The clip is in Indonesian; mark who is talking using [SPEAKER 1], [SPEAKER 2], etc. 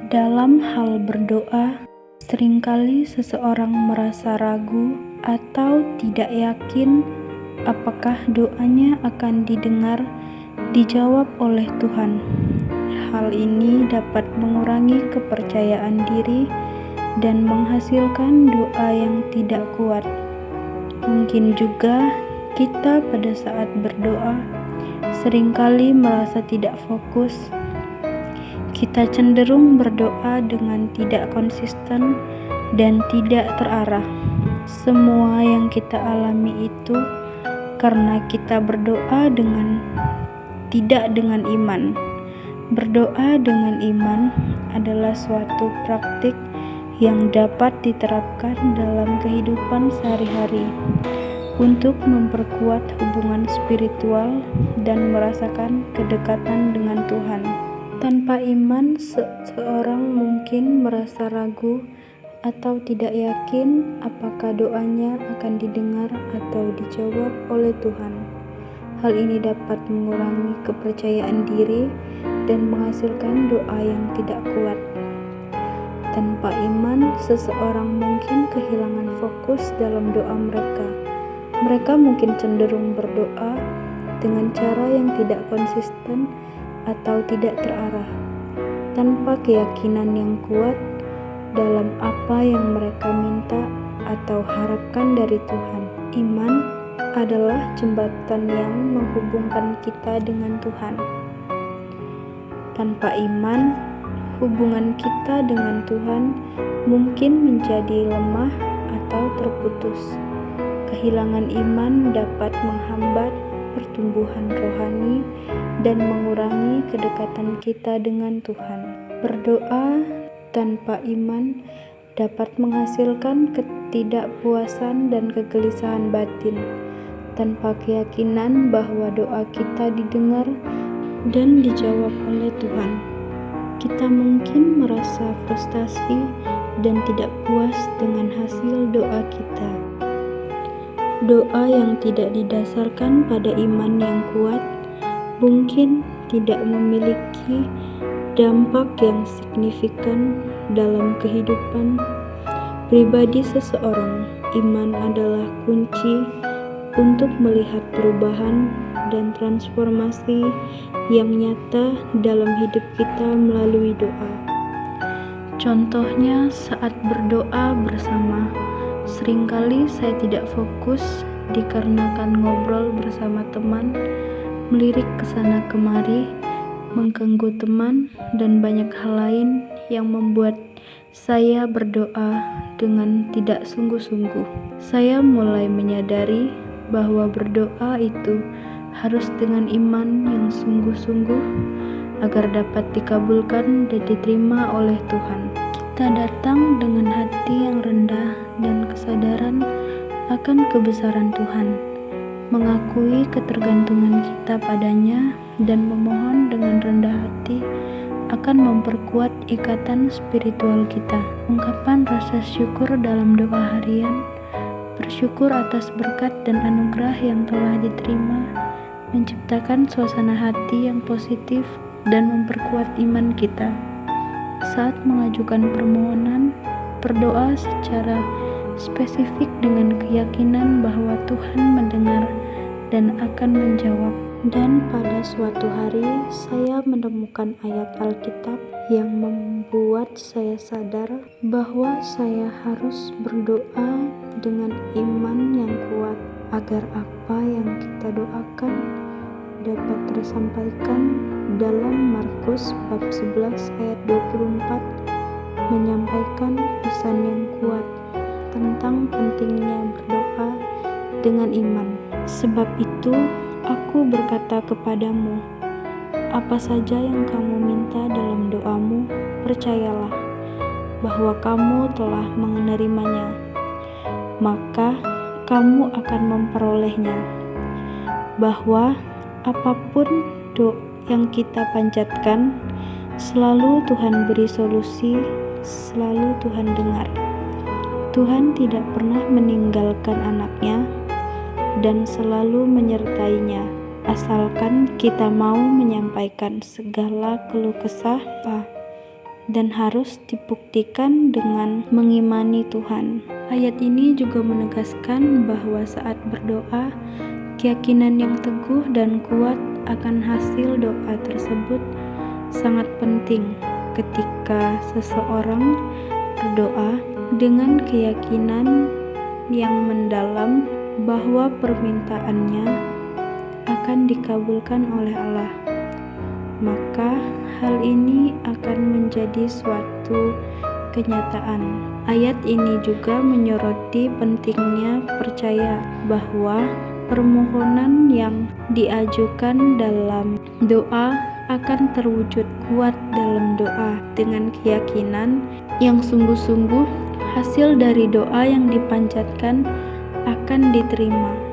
[SPEAKER 1] Dalam hal berdoa, seringkali seseorang merasa ragu atau tidak yakin apakah doanya akan didengar, dijawab oleh Tuhan. Hal ini dapat mengurangi kepercayaan diri dan menghasilkan doa yang tidak kuat. Mungkin juga kita pada saat berdoa seringkali merasa tidak fokus. Kita cenderung berdoa dengan tidak konsisten dan tidak terarah. Semua yang kita alami itu karena kita berdoa tidak dengan iman. Berdoa dengan iman adalah suatu praktik yang dapat diterapkan dalam kehidupan sehari-hari untuk memperkuat hubungan spiritual dan merasakan kedekatan dengan Tuhan. Tanpa iman, seseorang mungkin merasa ragu atau tidak yakin apakah doanya akan didengar atau dijawab oleh Tuhan. Hal ini dapat mengurangi kepercayaan diri dan menghasilkan doa yang tidak kuat. Tanpa iman, seseorang mungkin kehilangan fokus dalam doa mereka. Mereka mungkin cenderung berdoa dengan cara yang tidak konsisten atau tidak terarah, tanpa keyakinan yang kuat dalam apa yang mereka minta atau harapkan dari Tuhan. Iman adalah jembatan yang menghubungkan kita dengan Tuhan. Tanpa iman, hubungan kita dengan Tuhan mungkin menjadi lemah atau terputus. Kehilangan iman dapat menghambat pertumbuhan rohani dan mengurangi kedekatan kita dengan Tuhan. Berdoa tanpa iman dapat menghasilkan ketidakpuasan dan kegelisahan batin. Tanpa keyakinan bahwa doa kita didengar dan dijawab oleh Tuhan, kita mungkin merasa frustasi dan tidak puas dengan hasil doa kita. Doa yang tidak didasarkan pada iman yang kuat mungkin tidak memiliki dampak yang signifikan dalam kehidupan pribadi seseorang. Iman adalah kunci untuk melihat perubahan dan transformasi yang nyata dalam hidup kita melalui doa. Contohnya saat berdoa bersama, seringkali saya tidak fokus dikarenakan ngobrol bersama teman, melirik ke sana kemari, mengganggu teman, dan banyak hal lain yang membuat saya berdoa dengan tidak sungguh-sungguh. Saya mulai menyadari bahwa berdoa itu harus dengan iman yang sungguh-sungguh agar dapat dikabulkan dan diterima oleh Tuhan. Kita datang dengan hati yang rendah dan kesadaran akan kebesaran Tuhan, mengakui ketergantungan kita padanya, dan memohon dengan rendah hati akan memperkuat ikatan spiritual kita. Ungkapan rasa syukur dalam doa harian, bersyukur atas berkat dan anugerah yang telah diterima, menciptakan suasana hati yang positif dan memperkuat iman kita. Saat mengajukan permohonan, berdoa secara spesifik dengan keyakinan bahwa Tuhan mendengar dan akan menjawab. Dan pada suatu hari, saya menemukan ayat Alkitab yang membuat saya sadar bahwa saya harus berdoa dengan iman yang kuat agar apa yang kita doakan dapat tersampaikan. Dalam Markus bab 11 ayat 24 menyampaikan pesan yang kuat tentang pentingnya berdoa dengan iman. Sebab itu aku berkata kepadamu, apa saja yang kamu minta dalam doamu, percayalah bahwa kamu telah menerimanya, maka kamu akan memperolehnya. Bahwa apapun yang kita panjatkan, selalu Tuhan beri solusi, selalu Tuhan dengar. Tuhan tidak pernah meninggalkan anaknya dan selalu menyertainya, asalkan kita mau menyampaikan segala keluh kesah dan harus dibuktikan dengan mengimani Tuhan. Ayat ini juga menegaskan bahwa saat berdoa, keyakinan yang teguh dan kuat akan hasil doa tersebut sangat penting. Ketika seseorang berdoa dengan keyakinan yang mendalam bahwa permintaannya akan dikabulkan oleh Allah, maka hal ini akan menjadi suatu kenyataan. Ayat ini juga menyoroti pentingnya percaya bahwa permohonan yang diajukan dalam doa akan terwujud kuat dalam doa. Dengan keyakinan yang sungguh-sungguh, hasil dari doa yang dipanjatkan akan diterima.